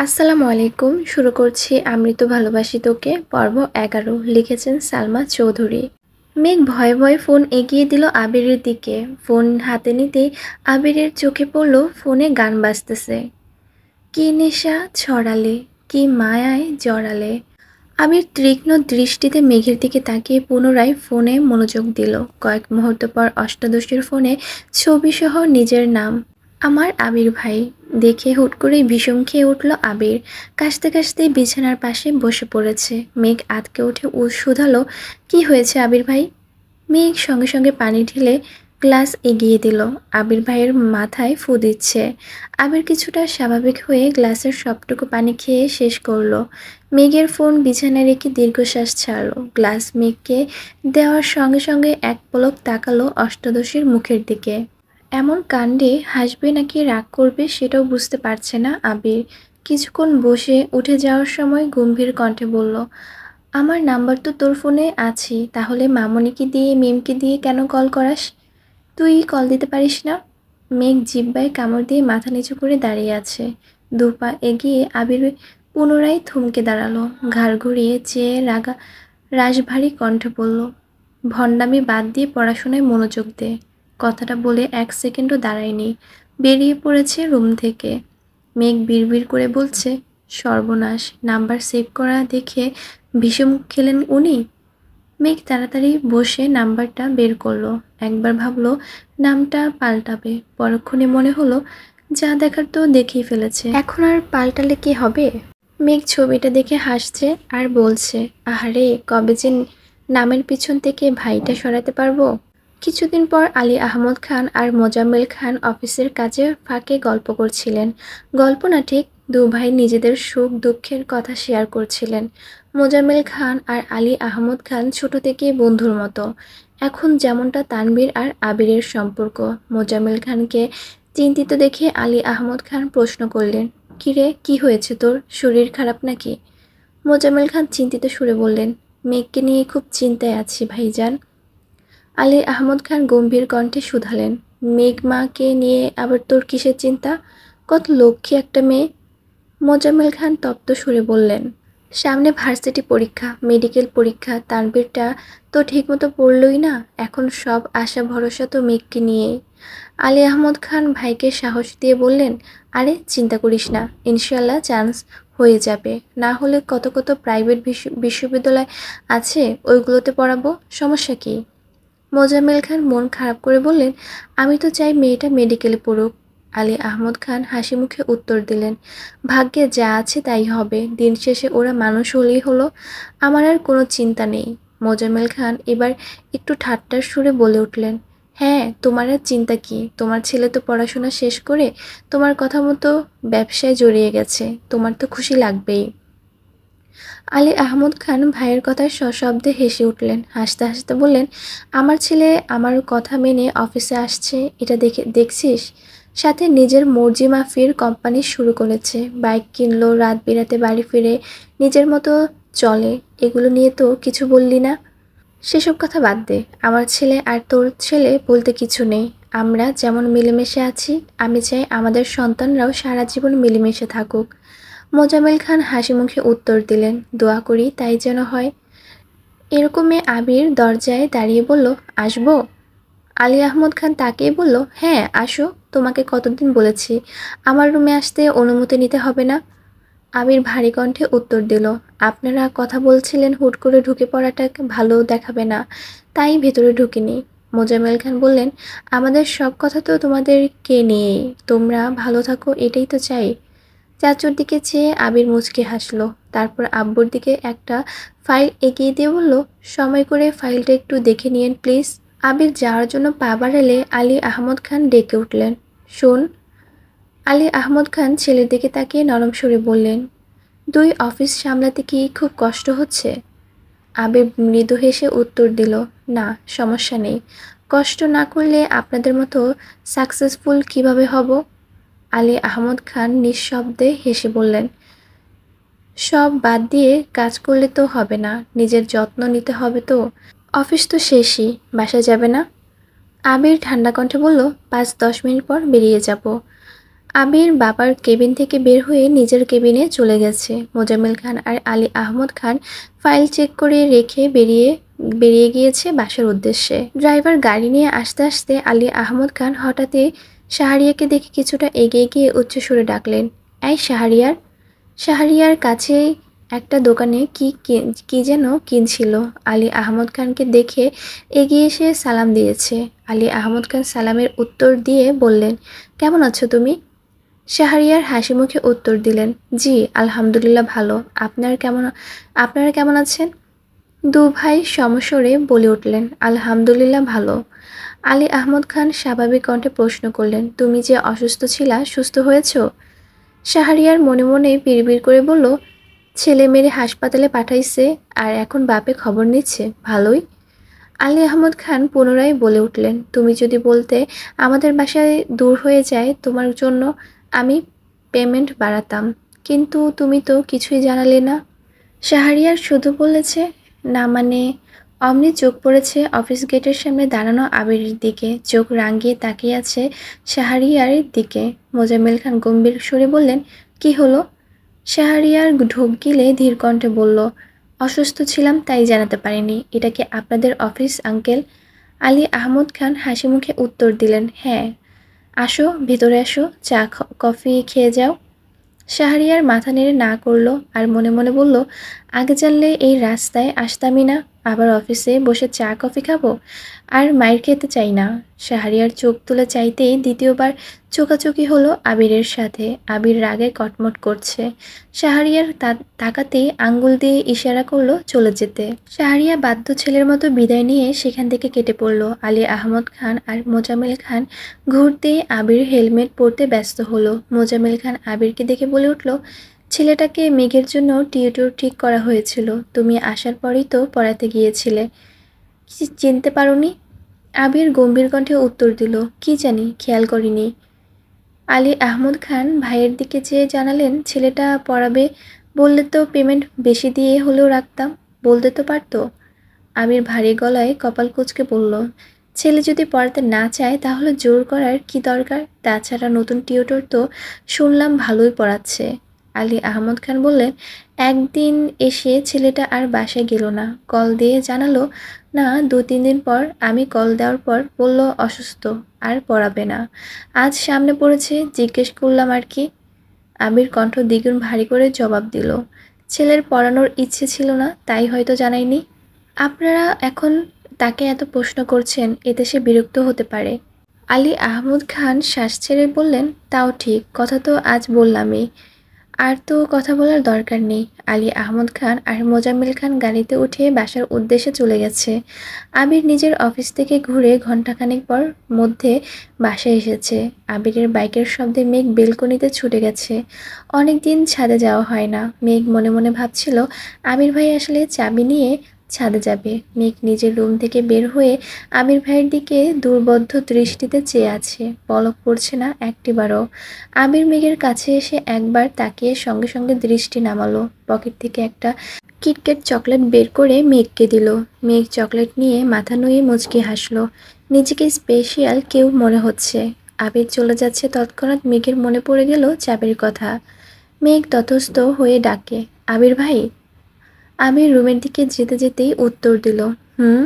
আসসালামু আলাইকুম। শুরু করছি আমি তো ভালোবাসি তোকে পর্ব ১১। লিখেছেন সালমা চৌধুরী। মেঘ ভয়ে ভয়ে ফোন এগিয়ে দিল আবিরের দিকে। ফোন হাতে নিতেই আবিরের চোখে পড়ল ফোনে গান বাজতেছে। কি নেশা ছড়ালে, কি মায়ায় জড়ালে। আবির তীক্ষ্ণ দৃষ্টিতে মেঘের দিকে তাকিয়ে পুনরায় ফোনে মনোযোগ দিল। কয়েক মুহূর্ত পর অষ্টাদশীর ফোনে ছবিসহ নিজের নাম, আমার আবির ভাই দেখে হুট করেই বিষম খেয়ে উঠল আবির। কাশতে কাশতে বিছানার পাশে বসে পড়েছে। মেঘ আঁতকে উঠে শুধালো, কি হয়েছে আবির ভাই? মেঘ সঙ্গে সঙ্গে পানি ঢেলে গ্লাস এগিয়ে দিল। আবির ভাইয়ের মাথায় ফু দিচ্ছে। আবির কিছুটা স্বাভাবিক হয়ে গ্লাসের সবটুকু পানি খেয়ে শেষ করলো। মেঘের ফোন বিছানায় রেখে দীর্ঘশ্বাস ছাড়ল। গ্লাস মেঘকে দেওয়ার সঙ্গে সঙ্গে এক পলক তাকালো অষ্টাদশীর মুখের দিকে। এমন কাণ্ডে হাসবে নাকি রাগ করবে সেটাও বুঝতে পারছে না আবির। কিছুক্ষণ বসে উঠে যাওয়ার সময় গম্ভীর কণ্ঠে বলল, আমার নাম্বার তো তোর ফোনে আছে, তাহলে মামনিকে দিয়ে মিমকে দিয়ে কেন কল করাস? তুই কল দিতে পারিস না? মেঘ জিহ্বায় কামড় দিয়ে মাথা নিচু করে দাঁড়িয়ে আছে। দু পা এগিয়ে আবির পুনরায় থমকে দাঁড়ালো। ঘাড় ঘুরিয়ে চেয়ে রাশভারী কণ্ঠে বলল, ভণ্ডামি বাদ দিয়ে পড়াশোনায় মনোযোগ দে। কথাটা বলে এক সেকেন্ডও দাঁড়ায়নি, বেরিয়ে পড়েছে রুম থেকে। মেঘ বিড়বিড় করে বলছে, সর্বনাশ, নাম্বার সেভ করা দেখে বিষম খেলেন উনি। মেঘ তাড়াতাড়ি বসে নাম্বারটা বের করলো। একবার ভাবলো নামটা পাল্টাবে, পরক্ষণে মনে হলো যা দেখার তো দেখেই ফেলেছে, এখন আর পাল্টালে কি হবে? মেঘ ছবিটা দেখে হাসছে আর বলছে, আহারে, কবে যে নামের পিছন থেকে ভাইটা সরাতে পারবো। কিছুদিন পর আলী আহমদ খান আর মোজাম্মেল খান অফিসের কাজে ফাঁকে গল্প করছিলেন। গল্প না ঠিক, দু ভাই নিজেদের সুখ দুঃখের কথা শেয়ার করছিলেন। মোজাম্মেল খান আর আলী আহমদ খান ছোট থেকেই বন্ধুর মতো। এখন যেমনটা তানভীর আর আবিরের সম্পর্ক। মোজাম্মেল খানকে চিন্তিত দেখে আলী আহমদ খান প্রশ্ন করলেন, কিরে, কি হয়েছে তোর? শরীর খারাপ নাকি? মোজাম্মেল খান চিন্তিত সুরে বললেন, মেঘকে নিয়ে খুব চিন্তায় আছি ভাইজান। আলী আহমদ খান গম্ভীর কণ্ঠে শুধালেন, মেঘ মাকে নিয়ে আবার তোর কিসের চিন্তা? কত লক্ষ্মী একটা মেয়ে। মোজাম্মেল খান তপ্ত সুরে বললেন, সামনে ভার্সিটি পরীক্ষা, মেডিকেল পরীক্ষা, তানভীরটা তো ঠিকমতো পড়লই না, এখন সব আশা ভরসা তো মেঘকে নিয়েই। আলী আহমদ খান ভাইকে সাহস দিয়ে বললেন, আরে চিন্তা করিস না, ইনশাল্লাহ চান্স হয়ে যাবে। না হলে কত কত প্রাইভেট বিশ্ববিদ্যালয় আছে, ওইগুলোতে পড়াবো, সমস্যা কী? মোজাম্মেল খান মন খারাপ করে বললেন, আমি তো চাই মেয়েটা মেডিকেলে পড়ুক। আলী আহমদ খান হাসি মুখে উত্তর দিলেন, ভাগ্যে যা আছে তাই হবে, দিন শেষে ওরা মানুষ হলেই হলো, আমার আর কোনো চিন্তা নেই। মোজাম্মেল খান এবার একটু ঠাট্টার সুরে বলে উঠলেন, হ্যাঁ, তোমার আর চিন্তা কি? তোমার ছেলে তো পড়াশোনা শেষ করে তোমার কথা মতো ব্যবসায় জড়িয়ে গেছে, তোমার তো খুশি লাগবেই। আলী আহমদ খান ভাইয়ের কথায় সশব্দে হেসে উঠলেন। হাসতে হাসতে বললেন, আমার ছেলে আমার কথা মেনে অফিসে আসছে, এটা দেখছিস? সাথে নিজের মর্জি মাফির কোম্পানি শুরু করেছে, বাইক কিনলো, রাত বিরাতে বাড়ি ফিরে নিজের মতো চলে। এগুলো নিয়ে তো কিছু বললি না। সেসব কথা বাদ দে, আমার ছেলে আর তোর ছেলে বলতে কিছু নেই। আমরা যেমন মিলেমিশে আছি, আমি চাই আমাদের সন্তানরাও সারা জীবন মিলেমিশে থাকুক। মোজাম্মেল খান হাসি মুখে উত্তর দিলেন, দোয়া করি তাই যেন হয়। এরকমে আবির দরজায় দাঁড়িয়ে বলল, আসবো? আলী আহমদ খান তাকিয়ে বলল, হ্যাঁ আসো, তোমাকে কতদিন বলেছি আমার রুমে আসতে অনুমতি নিতে হবে না। আবির ভারী কণ্ঠে উত্তর দিল, আপনারা কথা বলছিলেন, হুট করে ঢুকে পড়াটা ভালো দেখাবে না, তাই ভেতরে ঢুকিনি। মোজাম্মেল খান বললেন, আমাদের সব কথা তো তোমাদেরকে নিয়েই, তোমরা ভালো থাকো এটাই তো চাই। চাচুর দিকে চেয়ে আবির মুচকে হাসলো, তারপর আব্বুর দিকে একটা ফাইল এগিয়ে দিয়ে বলল, সময় করে ফাইলটা একটু দেখে নিয়েন প্লিজ। আবির যাওয়ার জন্য পা বাড়ালে আলী আহমদ খান ডেকে উঠলেন, শোন। আলী আহমদ খান ছেলের দিকে তাকিয়ে নরম সুরে বললেন, দুই অফিস সামলাতে কি খুব কষ্ট হচ্ছে? আবির মৃদু হেসে উত্তর দিল, না, সমস্যা নেই। কষ্ট না করলে আপনাদের মতো সাকসেসফুল কিভাবে হব? আলী আহমদ খান নিঃশব্দে হেসে বললেন, সব বাদ দিয়ে কাজ করলে তো হবে না, নিজের যত্ন নিতে হবে তো। অফিস তো শেষই, বাসায় যাবে না? আবির ঠান্ডা কণ্ঠে বলল, 5-10 মিনিট পর বেরিয়ে যাব। আবির বাবার কেবিন থেকে বের হয়ে নিজের কেবিনে চলে গেছে। মোজাম্মেল খান আর আলী আহমদ খান ফাইল চেক করে রেখে বেরিয়ে গিয়েছে বাসার উদ্দেশ্যে। ড্রাইভার গাড়ি নিয়ে আসতে আসতে আলী আহমদ খান হঠাৎই শাহরিয়ারকে দেখে কিছুটা এগিয়ে গিয়ে উচ্চস্বরে ডাকলেন, এই শাহরিয়ার। শাহরিয়ার কাছেই একটা দোকানে কি যেন কিনছিল। আলী আহমদ খানকে দেখে এগিয়ে এসে সালাম দিয়েছে। আলী আহমদ খান সালামের উত্তর দিয়ে বললেন, কেমন আছো তুমি? শাহরিয়ার হাসিমুখে উত্তর দিলেন, জি আলহামদুলিল্লাহ ভালো। আপনারা কেমন আছেন? দু ভাই সমস্বরে বলে উঠলেন, আলহামদুলিল্লাহ ভালো। আলী আহমদ খান স্বাভাবিক কণ্ঠে প্রশ্ন করলেন, তুমি যে অসুস্থ ছিলা, সুস্থ হয়েছ? শাহরিয়ার মনে মনে বিড়বিড় করে বলল, ছেলে মেরে হাসপাতালে পাঠাইছে আর এখন বাপে খবর নিচ্ছে, ভালোই। আলী আহমদ খান পুনরায় বলে উঠলেন, তুমি যদি বলতে আমাদের বাসায় দূর হয়ে যায় তোমার জন্য আমি পেমেন্ট বাড়াতাম, কিন্তু তুমি তো কিছুই জানালে না। শাহরিয়ার শুধু বলেছে, না মানে। অমনি চোখ পড়েছে অফিস গেটের সামনে দাঁড়ানো আবিরের দিকে। চোখ রাঙিয়ে তাকিয়ে আছে শাহরিয়ারের দিকে। মোজাম্মেল খান গম্ভীর সুরে বললেন, কি হলো? শাহরিয়ার ঢোক গিলে ধীর কণ্ঠে বলল, অসুস্থ ছিলাম তাই জানাতে পারিনি। এটা কি আপনাদের অফিস আঙ্কেল? আলী আহমদ খান হাসি মুখে উত্তর দিলেন, হ্যাঁ। আসো ভেতরে আসো, কফি খেয়ে যাও। শাহরিয়ার মাথা নেড়ে না করলো আর মনে মনে বলল, আগে জানলে এই রাস্তায় আসতামই না। আবার অফিসে বসে চা কফি খাবো, আর মায়ের খেতে চাই না। শাহরিয়ার চোখ তুলে চাইতেই দ্বিতীয়বার চোকাচোকি হলো আবিরের সাথে। আবির রাগে কটমট করছে। শাহরিয়ার তাকাতেই আঙ্গুল দিয়ে ইশারা করলো চলে যেতে। শাহরিয়া বাধ্য ছেলের মতো বিদায় নিয়ে সেখান থেকে কেটে পড়ল। আলী আহমদ খান আর মোজাম্মেল খান ঘুরতেই আবির হেলমেট পরতে ব্যস্ত হলো। মোজাম্মেল খান আবিরকে দেখে বলে উঠল, ছেলেটাকে মেঘের জন্য টিউটর ঠিক করা হয়েছিল, তুমি আসার পরেই তো পড়াতে গিয়েছিলে, চিনতে পারোনি? আবির গম্ভীর কণ্ঠে উত্তর দিল, কি জানি, খেয়াল করিনি। আলী আহমদ খান ভাইয়ের দিকে চেয়ে জানালেন, ছেলেটা পড়াবে বললে তো পেমেন্ট বেশি দিয়ে হলেও রাখতাম, বলতে তো পারতো। আবির ভারী গলায় কপাল কুঁচকে বলল, ছেলে যদি পড়াতে না চায় তাহলে জোর করার কি দরকার? তাছাড়া নতুন টিউটর তো শুনলাম ভালোই পড়াচ্ছে। আলী আহমদ খান বললেন, একদিন এসে ছেলেটা আর বাসায় গেল না, কল দিয়ে জানালো না। 2-3 দিন পর আমি কল দেওয়ার পর বলল অসুস্থ, আর পড়াবে না। আজ সামনে পড়েছে, জিজ্ঞেস করলাম আর কি। আবির কণ্ঠ দ্বিগুণ ভারী করে জবাব দিল, ছেলের পড়ানোর ইচ্ছে ছিল না, তাই হয়তো জানাইনি। আপনারা এখন তাকে এত প্রশ্ন করছেন, এতে সে বিরক্ত হতে পারে। আলী আহমদ খান শ্বাস ছেড়ে বললেন, তাও ঠিক, কথা তো আজ বললামই, আর তো কথা বলার দরকার নেই। আলী আহমদ খান আর মোজাম্মেল খান গাড়িতে উঠে বাসার উদ্দেশ্যে চলে গেছে। আবির নিজের অফিস থেকে ঘুরে ঘণ্টাখানেক পর মধ্যে বাসায় এসেছে। আবিরের বাইকের শব্দে মেঘ বেলকনিতে ছুটে গেছে। অনেক দিন ছাদে যাওয়া হয় না। মেঘ মনে মনে ভাবছিল, আবির ভাই আসলে চাবি নিয়ে ছাদে যাবে। মেঘ নিজের রুম থেকে বের হয়ে আবির ভাইয়ের দিকে দুর্বোধ্য দৃষ্টিতে চেয়ে আছে, পলক পড়ছে না একটিবারও। আবির মেঘের কাছে এসে একবার তাকিয়ে সঙ্গে সঙ্গে দৃষ্টি নামালো। পকেট থেকে একটা কিটক্যাট চকলেট বের করে মেঘকে দিল। মেঘ চকলেট নিয়ে মাথা নুয়ে মুচকি হাসলো। নিজেকে স্পেশাল কেউ মনে হচ্ছে। আবির চলে যাচ্ছে তৎক্ষণাৎ মেঘের মনে পড়ে গেল চাবির কথা। মেঘ ততস্থ হয়ে ডাকে, আবির ভাই। আবির রুমের দিকে যেতে যেতেই উত্তর দিল, হুম।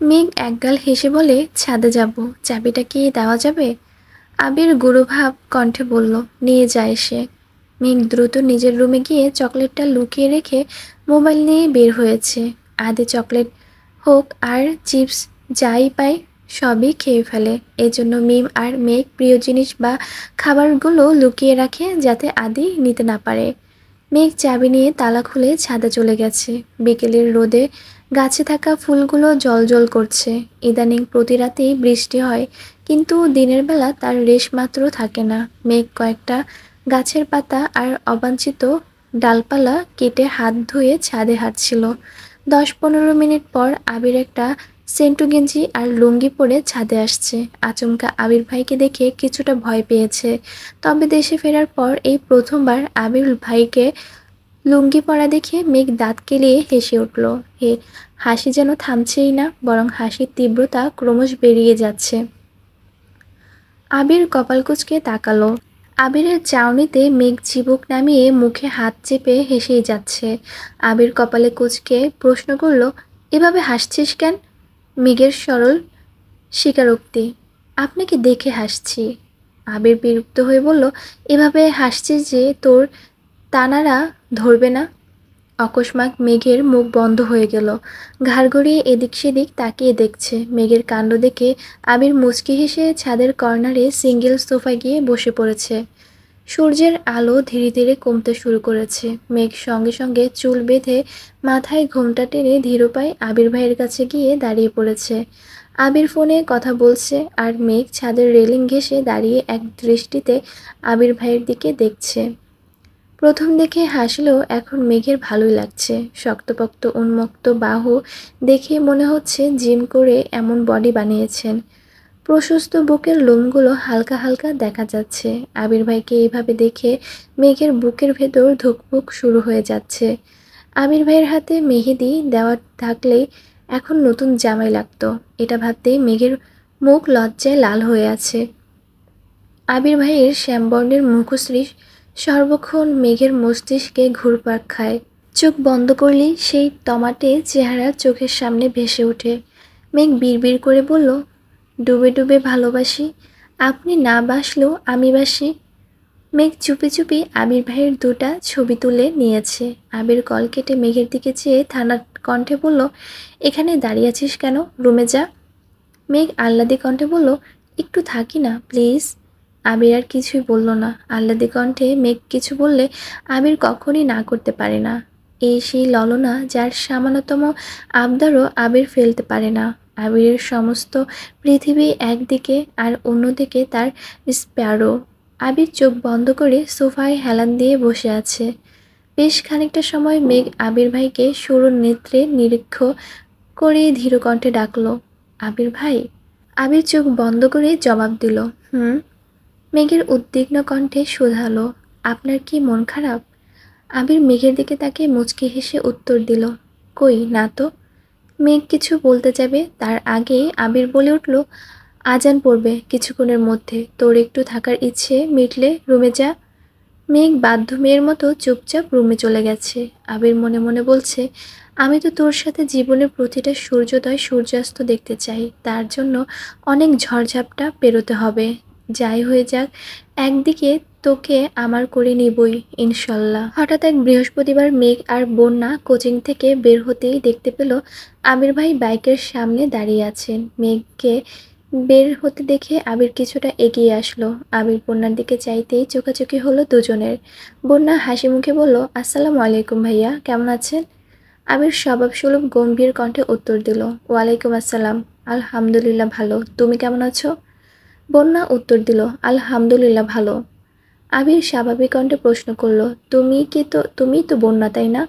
মেঘ একগাল হেসে বলে, ছাদে যাব, চাবিটা কি দেওয়া যাবে? আবির গুরুভাব কণ্ঠে বলল, নিয়ে যায় সে। মেঘ দ্রুত নিজের রুমে গিয়ে চকলেটটা লুকিয়ে রেখে মোবাইল নিয়ে বের হয়েছে। আধে চকলেট হোক আর চিপস যাই পায় সবই খেয়ে ফেলে। এজন্য মিম আর মেঘ প্রিয় জিনিস বা খাবারগুলো লুকিয়ে রাখে যাতে আদি নিতে না পারে। মেঘ চাবি নিয়ে তালা খুলে ছাদে চলে গেছে। বিকেলের রোদে গাছে থাকা ফুলগুলো জ্বলজ্বল করছে। ইদানিং প্রতি রাতেই বৃষ্টি হয়, কিন্তু দিনের বেলা তার রেশমাত্র থাকে না। মেঘ কয়েকটা গাছের পাতা আর অবাঞ্ছিত ডালপালা কেটে হাত ধুয়ে ছাদে হাঁটছিল। 10-15 মিনিট পর আবির একটা সেন্টু গেঞ্জি আর লুঙ্গি পরে ছাদে আসছে। আচমকা আবির ভাইকে দেখে কিছুটা ভয় পেয়েছে। তবে দেশে ফেরার পর এই প্রথমবার আবির ভাইকে লুঙ্গি পরা দেখে মেঘ দাঁত কেলিয়ে হেসে উঠল। হাসি যেন থামছেই না, বরং হাসির তীব্রতা ক্রমশ বেরিয়ে যাচ্ছে। আবির কপাল কুঁচকে তাকালো। আবিরের চাউনিতে মেঘ চিবুক নামিয়ে মুখে হাত চেপে হেসেই যাচ্ছে। আবির কপালে কুঁচকে প্রশ্ন করল, এভাবে হাসছিস কেন? মেঘের সরল স্বীকারোক্তি, আপনাকে দেখে হাসছি। আবির বিরক্ত হয়ে বলল, এভাবে হাসছিস যে তোর তানারা ধরবে না? অকস্মাৎ মেঘের মুখ বন্ধ হয়ে গেল। ঘাড় গড়িয়ে এদিক সেদিক তাকিয়ে দেখছে। মেঘের কাণ্ড দেখে আবির মুচকি হেসে ছাদের কর্নারে সিঙ্গেল সোফায় গিয়ে বসে পড়েছে। সূর্যের আলো ধীরে ধীরে কমতে শুরু করেছে। মেঘ সঙ্গে সঙ্গে চুল বেঁধে মাথায় ঘোমটা টেনে ধীরপায়ে আবির ভাইয়ের কাছে গিয়ে দাঁড়িয়ে পড়েছে। আবির ফোনে কথা বলছে আর মেঘ ছাদের রেলিং ঘেঁষে দাঁড়িয়ে এক দৃষ্টিতে আবির ভাইয়ের দিকে দেখছে। প্রথম দেখে হাসলেও এখন মেঘের ভালোই লাগছে। শক্তপোক্ত উন্মুক্ত বাহু দেখে মনে হচ্ছে জিম করে এমন বডি বানিয়েছেন। প্রশস্ত বুকের লোমগুলো হালকা হালকা দেখা যাচ্ছে। আবির ভাইকে এইভাবে দেখে মেঘের বুকের ভেতর ধুকপুক শুরু হয়ে যাচ্ছে। আবির ভাইয়ের হাতে মেহেদি দেওয়া থাকলেই এখন নতুন জামাই লাগতো, এটা ভাবতেই মেঘের মুখ লজ্জায় লাল হয়ে আছে। আবির ভাইয়ের শ্যামবর্ণের মুখশ্রী সর্বক্ষণ মেঘের মস্তিষ্কে ঘুরপাক খায়। চোখ বন্ধ করলেই সেই টমাটে চেহারা চোখের সামনে ভেসে ওঠে। মেঘ বিড়বিড় করে বলল, ডুবে ডুবে ভালোবাসি, আপনি না বাসলেও আমি বাসি। মেঘ চুপি চুপি আবির ভাইয়ের দুটা ছবি তুলে নিয়েছে। আবির কল কেটে মেঘের দিকে চেয়ে থানার কণ্ঠে বলল, এখানে দাঁড়িয়ে আছিস কেন, রুমে যা। মেঘ আহ্লাদী কণ্ঠে বলল, একটু থাকি না প্লিজ। আবির আর কিছুই বলল না। আহ্লাদী কণ্ঠে মেঘ কিছু বললে আবির কখনই না করতে পারে না। এই সেই ললনা যার সামান্যতম আবদারও আবির ফেলতে পারে না। আবিরের সমস্ত পৃথিবী একদিকে আর অন্যদিকে তার স্প্যারো। আবির চোখ বন্ধ করে সোফায় হেলান দিয়ে বসে আছে। বেশ খানিকটা সময় মেঘ আবির ভাইকে সরুণ নেত্রে নিরীক্ষ করে ধীর কণ্ঠে ডাকল, আবির ভাই। আবির চোখ বন্ধ করে জবাব দিল, হুম। মেঘের উদ্বিগ্ন কণ্ঠে শুধালো, আপনার কি মন খারাপ? আবির মেঘের দিকে তাকিয়ে মুচকি হেসে উত্তর দিল, কই না তো। মেঘ কিছু বলতে যাবে তার আগে আবির বলে উঠল, আজান পড়বে কিছুক্ষণের মধ্যে, তোর একটু থাকার ইচ্ছে মিটলে রুমে যা। মেঘ বাধ্য মেয়ের মতো চুপচাপ রুমে চলে গেছে। আবির মনে মনে বলছে, আমি তো তোর সাথে জীবনের প্রতিটা সূর্যোদয় সূর্যাস্ত দেখতে চাই, তার জন্য অনেক ঝড়ঝাপটা পেরোতে হবে। যাই হয়ে যাক, একদিকে তোকে আমার করে নিবই ইনশাল্লাহ। হঠাৎ এক বৃহস্পতিবার মেঘ আর বন্যা কোচিং থেকে বের হতেই দেখতে পেল আবির ভাই বাইকের সামনে দাঁড়িয়ে আছেন। মেঘকে বের হতে দেখে আবির কিছুটা এগিয়ে আসলো। আবির বন্যার দিকে চাইতেই চোখাচোখি হলো দুজনের। বন্যা হাসি মুখে বলল, আসসালামু আলাইকুম ভাইয়া, কেমন আছেন? আবির স্বভাবসুলভ গম্ভীর কণ্ঠে উত্তর দিল, ওয়ালাইকুম আসসালাম, আলহামদুলিল্লাহ ভালো, তুমি কেমন আছো? বন্যা উত্তর দিল, আলহামদুলিল্লাহ ভালো। আবির স্বাভাবিক কণ্ঠে প্রশ্ন করল, তুমিই তো বন্যা, তাই না?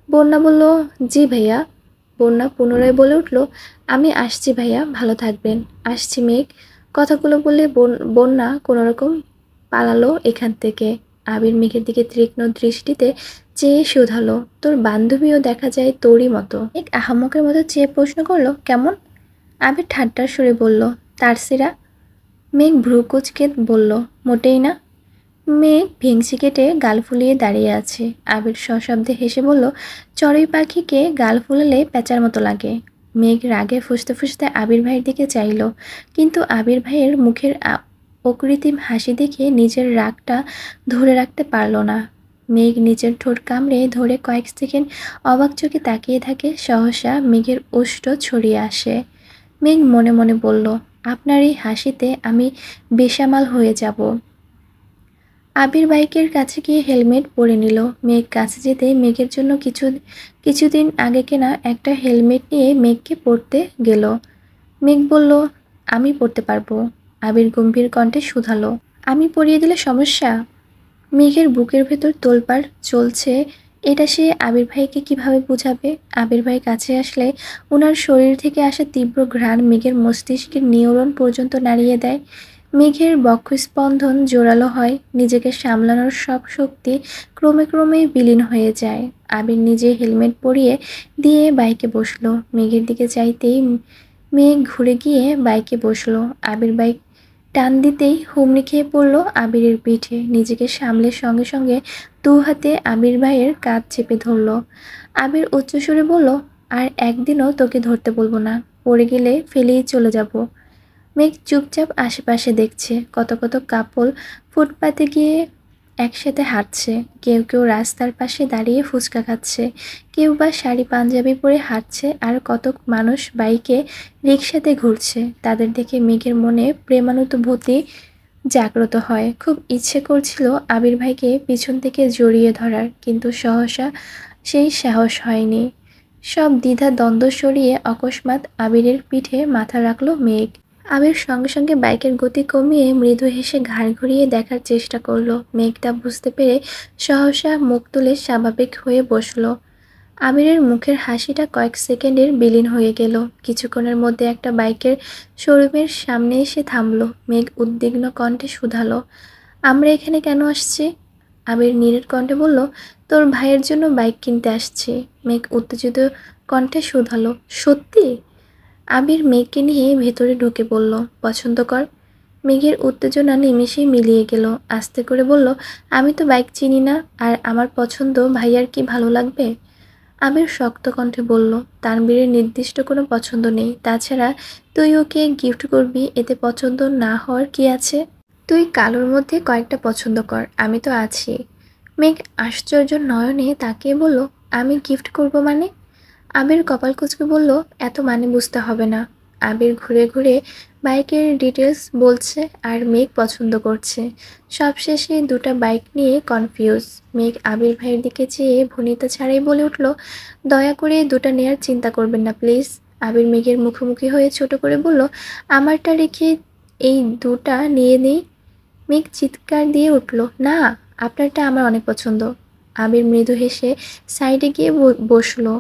বন্যা বলল, জি ভাইয়া। বন্যা পুনরায় বলে উঠল, আমি আসছি ভাইয়া, ভালো থাকবেন। আসছি মেঘ। কথাগুলো বলে বন্যা কোনোরকম পালালো এখান থেকে। আবির মেঘের দিকে তীক্ষ্ণ দৃষ্টিতে চেয়ে শুধালো, তোর বান্ধবীও দেখা যায় তোরই মতো। এক আহাম্মকের মতো চেয়ে প্রশ্ন করলো, কেমন? আবির ঠাট্টার সুরে বলল, তারসিরা। মেঘ ভ্রু কুঁচকে বলল, মোটেই না। মেঘ ভেংচি কেটে গাল ফুলিয়ে দাঁড়িয়ে আছে। আবির সশব্দে হেসে বলল, চড়ুই পাখিকে গাল ফুলালে প্যাঁচার মতো লাগে। মেঘ রাগে ফুঁসতে ফুঁসতে আবির ভাইয়ের দিকে চাইল, কিন্তু আবির ভাইয়ের মুখের অকৃত্রিম হাসি দেখে নিজের রাগটা ধরে রাখতে পারল না। মেঘ নিজের ঠোঁট কামড়ে ধরে কয়েক সেকেন্ড অবাক চোখে তাকিয়ে থাকে। সহসা মেঘের ওষ্ঠ ছড়িয়ে আসে। মেঘ মনে মনে বলল, আপনার এই হাসিতে আমি বেসামাল হয়ে যাব। আবির বাইকের কাছে গিয়ে হেলমেট পরে নিল। মেঘ কাছে যেতে মেঘের জন্য কিছুদিন আগে কেনা একটা হেলমেট নিয়ে মেঘকে পরতে গেল। মেঘ বলল, আমি পরতে পারবো। আবির গম্ভীর কণ্ঠে শুধালো, আমি পরিয়ে দিলে সমস্যা? মেঘের বুকের ভেতর তোলপাড় চলছে, এটা সে আবির ভাইকে কিভাবে বুঝাবে? আবির ভাই কাছে আসলে ওনার শরীর থেকে আসা তীব্র ঘ্রাণ মেঘের মস্তিষ্কের নিউরন পর্যন্ত নাড়িয়ে দেয়। মেঘের বক্ষস্পন্দন জোরালো হয়, নিজেকে সামলানোর সব শক্তি ক্রমে ক্রমে বিলীন হয়ে যায়। আবির নিজে হেলমেট পরিয়ে দিয়ে বাইকে বসলো। মেঘের দিকে চাইতেই মেঘ ঘুরে গিয়ে বাইকে বসলো। আবির বাইক টান দিতেই হুমড়ি খেয়ে পড়ল আবিরের পিঠে। নিজেকে সামলে সঙ্গে সঙ্গে 2 হাতে আবির ভাইয়ের কাঁধ চেপে ধরল। আবির উচ্চস্বরে বলল, আর একদিনও তোকে ধরতে বলবো না, পড়ে গেলে ফেলেই চলে যাব। মেঘ চুপচাপ আশেপাশে দেখছে। কত কত কাপল ফুটপাতে গিয়ে একসাথে হাঁটছে, কেউ কেউ রাস্তার পাশে দাঁড়িয়ে ফুচকা খাচ্ছে, কেউ বা শাড়ি পাঞ্জাবি পরে হাঁটছে, আর কত মানুষ বাইকে রিকশাতে ঘুরছে। তাদের দেখে মেঘের মনে প্রেমানুভূতি জাগ্রত হয়। খুব ইচ্ছে করছিল আবির ভাইকে পিছন থেকে জড়িয়ে ধরার, কিন্তু সহসা সেই সাহস হয়নি। সব দ্বিধা দ্বন্দ্ব সরিয়ে অকস্মাৎ আবিরের পিঠে মাথা রাখল মেঘ। আবির সঙ্গে সঙ্গে বাইকের গতি কমিয়ে মৃদু হেসে ঘাড় ঘুরিয়ে দেখার চেষ্টা করলো। মেঘটা বুঝতে পেরে সহসা মুখ তুলে স্বাভাবিক হয়ে বসলো। আবিরের মুখের হাসিটা কয়েক সেকেন্ডের বিলীন হয়ে গেল। কিছুক্ষণের মধ্যে একটা বাইকের শোরুমের সামনে এসে থামলো। মেঘ উদ্বিগ্ন কণ্ঠে শুধালো, আমরা এখানে কেন আসছি? আবির নীরের কণ্ঠে বলল, তোর ভাইয়ের জন্য বাইক কিনতে আসছি। মেঘ উত্তেজিত কণ্ঠে শুধালো, সত্যি? আবির মেঘকে নিয়ে ভেতরে ঢুকে বলল, পছন্দ কর। মেঘের উত্তেজনা নিমেষেই মিলিয়ে গেল। আস্তে করে বলল, আমি তো বাইক চিনি না, আর আমার পছন্দ ভাইয়ার কি ভালো লাগবে? আবির শক্ত কণ্ঠে বলল, তানবীরের নির্দিষ্ট কোনো পছন্দ নেই। তাছাড়া তুই ওকে গিফট করবি, এতে পছন্দ না হওয়ার কি আছে? তুই কালোর মধ্যে কয়েকটা পছন্দ কর, আমি তো আছি। মেঘ আশ্চর্য নয়নে তাকিয়ে বলল, আমি গিফট করব মানে? আবির কপাল কুঁচকে বলল, এত মানে বুঝতে হবে না। আবির ঘুরে ঘুরে বাইকের ডিটেলস বলছে আর মেঘ পছন্দ করছে। সবশেষে দুটো বাইক নিয়ে কনফিউজ। মেঘ আবির ভাইয়ের দিকে চেয়ে ভনিতা ছাড়াই বলে উঠল, দয়া করে দুটো নেয়ার চিন্তা করবেন না প্লিজ। আবির মেঘের মুখোমুখি হয়ে ছোট করে বলল, আমারটা রেখে এই দুটা নিয়ে নেই। মেঘ চিৎকার দিয়ে উঠল, না, আপনারটা আমার অনেক পছন্দ। আবির মৃদু হেসে সাইডে গিয়ে বসলো।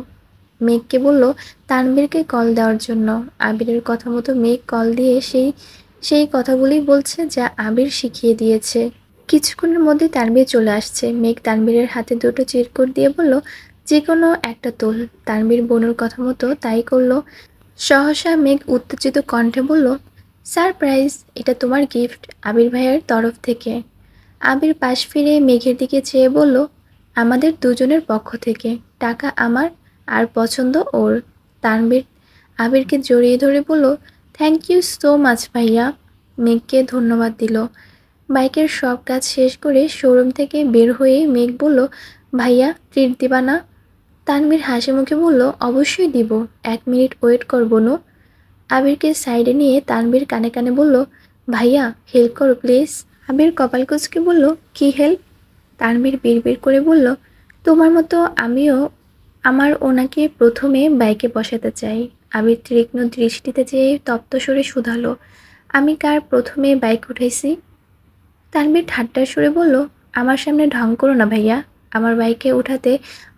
মেঘকে বলল তানবীরকে কল দেওয়ার জন্য। আবিরের কথা মতো মেঘ কল দিয়ে সেই কথাগুলোই বলছে যা আবির শিখিয়ে দিয়েছে। কিছুক্ষণের মধ্যে তানবীর চলে আসছে। মেঘ তানবীরের হাতে দুটো চিরকুট দিয়ে বলল, যে কোনো একটা তোল। তানবীর বোনের কথা মতো তাই করলো। সহসা মেঘ উত্তেজিত কণ্ঠে বলল, সারপ্রাইজ, এটা তোমার গিফট আবির ভাইয়ের তরফ থেকে। আবির পাশ ফিরে মেঘের দিকে চেয়ে বলল, আমাদের দুজনের পক্ষ থেকে, টাকা আমার আর পছন্দ ওর। তানবীর আবিরকে জড়িয়ে ধরে বলল, থ্যাংক ইউ সো মাচ ভাইয়া। মেঘকে ধন্যবাদ দিল। বাইকের সব কাজ শেষ করে শোরুম থেকে বের হয়ে মেঘ বলল, ভাইয়া ট্রিট দিবা না? তানবীর হাসি মুখে বলল, অবশ্যই দিব, 1 মিনিট ওয়েট করবো নো। আবিরকে সাইডে নিয়ে তানবীর কানে কানে বলল, ভাইয়া হেল্প করো প্লিজ। আবির কপাল কুঁচকে বলল, কি হেল্প? তানবীর বিড়বিড় করে বলল, তোমার মতো আমিও ওনাকে প্রথমে বাইকে বসাতে চাই। আবির তীক্ষ্ণ দৃষ্টিতে চেয়ে তপ্ত স্বরে শুধালো, আমি কার প্রথমে বাইক উঠাইছি? তানবীর ঠাট্টার সুরে বলল, আমার সামনে ঢং করো না ভাইয়া। আমার বাইকে উঠাতে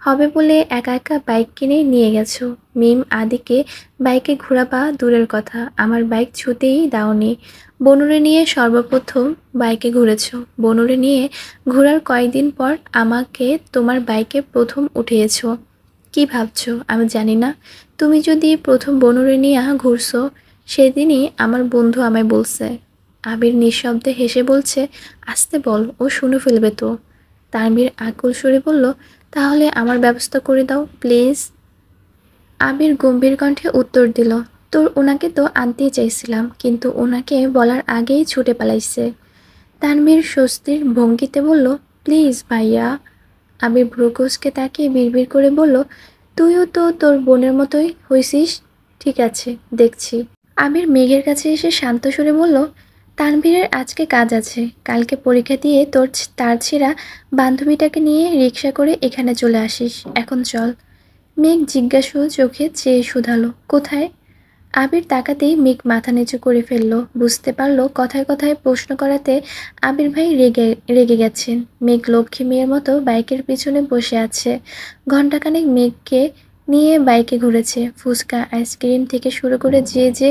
হবে বলে একা একা বাইক কিনে নিয়ে গেছো। মিম আদিকে বাইকে ঘোরাবা দূরের কথা, আমার বাইক ছুতেই দাওনি। বনুরে নিয়ে সর্বপ্রথম বাইকে ঘুরেছ। বনুরে নিয়ে ঘোরার কয়েকদিন পর আমাকে তোমার বাইকে প্রথম উঠিয়েছ। কি ভাবছো আমি জানি না? তুমি যদি প্রথম বনুরে নিয়ে ঘুরছো, সেদিনই আমার বন্ধু আমায় বলছে। আবির নিঃশব্দে হেসে বলছে, আস্তে বল, ও শুনে ফেলবে তো। তানবীর আকুল সুরে বলল, তাহলে আমার ব্যবস্থা করে দাও প্লিজ। আবির গম্ভীর কণ্ঠে উত্তর দিল, তোর ওনাকে তো আনতেই চাইছিলাম, কিন্তু ওনাকে বলার আগেই ছুটে পালাইছে। তানবীর স্বস্তির ভঙ্গিতে বলল, প্লিজ ভাইয়া। আবির ভ্রুকুচকে তাকিয়ে বিড়বিড় করে বলল, তুইও তো তোর বোনের মতোই হইছিস। ঠিক আছে, দেখছি। আবির মেঘের কাছে এসে শান্ত সুরে বলল, তানভীরের আজকে কাজ আছে, কালকে পরীক্ষা দিয়ে তার ছেঁড়া বান্ধবীটাকে নিয়ে রিকশা করে এখানে চলে আসিস। এখন চল। মেঘ জিজ্ঞাসু চোখে চেয়ে শুধালো, কোথায়? আবির তাকাতেই মেঘ মাথা নিচু করে ফেলল। বুঝতে পারল কথায় কথায় প্রশ্ন করাতে আবির ভাই রেগে গেছেন। মেঘ লক্ষ্মী মেয়ের মতো বাইকের পিছনে বসে আছে। ঘণ্টাখানেক মেঘকে নিয়ে বাইকে ঘুরেছে। ফুচকা, আইসক্রিম থেকে শুরু করে যে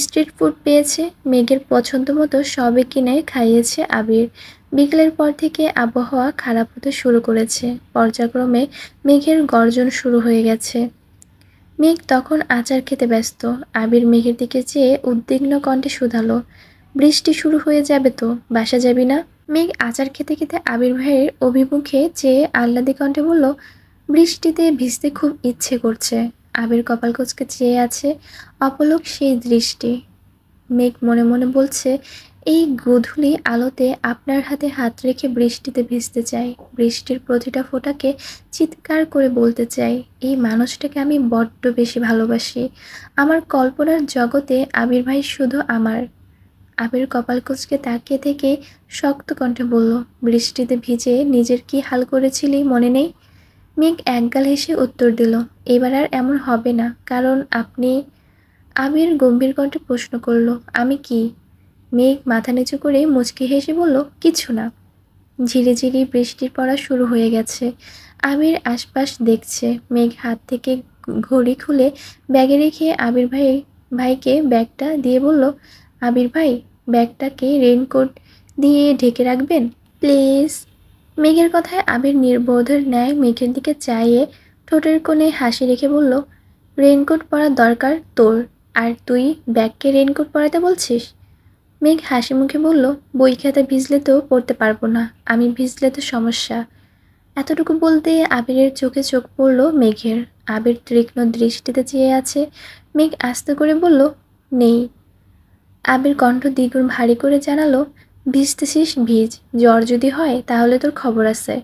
স্ট্রিট ফুড পেয়েছে, মেঘের পছন্দ মতো সবই কিনে খাইয়েছে আবির। বিকেলের পর থেকে আবহাওয়া খারাপ হতে শুরু করেছে। পর্যায়ক্রমে মেঘের গর্জন শুরু হয়ে গেছে। মেঘ তখন আচার খেতে ব্যস্ত। আবির মেঘের দিকে চেয়ে উদ্বিগ্ন কণ্ঠে শুধালো, বৃষ্টি শুরু হয়ে যাবে তো, বাসা যাবি না? মেঘ আচার খেতে খেতে আবির ভাইয়ের অভিমুখে চেয়ে আহ্লাদে কণ্ঠে বলল, বৃষ্টিতে ভিজতে খুব ইচ্ছে করছে। আবির কপাল কুঁচকে চেয়ে আছে অপলক সেই দৃষ্টি। মেঘ মনে মনে বলছে, এই গোধূলি আলোতে আপনার হাতে হাত রেখে বৃষ্টিতে ভিজতে চাই, বৃষ্টির প্রতিটা ফোঁটাকে চিৎকার করে বলতে চাই, এই মানুষটাকে আমি বড্ড বেশি ভালোবাসি। আমার কল্পনার জগতে আবির ভাই শুধু আমার। আবির কপাল কুঁচকে তাকিয়ে থেকে শক্ত কণ্ঠে বলল, বৃষ্টিতে ভিজে নিজের কি হাল করেছিলি মনে নেই? মেঘ একগাল হেসে উত্তর দিল, এবার আর এমন হবে না, কারণ আপনি। আবির গম্ভীর কণ্ঠে প্রশ্ন করল, আমি কি? মেঘ মাথা নিচু করে মুচকি হেসে বলল, কিছু না। ঝিরিঝিরি বৃষ্টির পড়া শুরু হয়ে গেছে। আবির আশপাশ দেখছে। মেঘ হাত থেকে ঘড়ি খুলে ব্যাগে রেখে আবির ভাইকে ব্যাগটা দিয়ে বলল, আবির ভাই, ব্যাগটাকে রেইনকোট দিয়ে ঢেকে রাখবেন প্লিজ। মেঘের কথায় আবির নির্বোধের ন্যায় মেঘের দিকে চাইয়ে ঠোঁটের কোণে হাসি রেখে বলল, রেইনকোট পরার দরকার তোর, আর তুই ব্যাগকে রেইনকোট পরাতে বলছিস? মেঘ হাসি মুখে বলল, বই খাতা ভিজলে তো পড়তে পারবো না, আমি ভিজলে তো সমস্যা। এতটুকু বলতে আবিরের চোখে চোখ পড়ল মেঘের। আবির তীক্ষ্ণ দৃষ্টিতে চেয়ে আছে। মেঘ আস্তে করে বলল, নেই। আবির কণ্ঠ দ্বিগুণ ভারী করে জানালো, ভিজতেছিস ভিজ, জ্বর যদি হয় তাহলে তোর খবর আছে,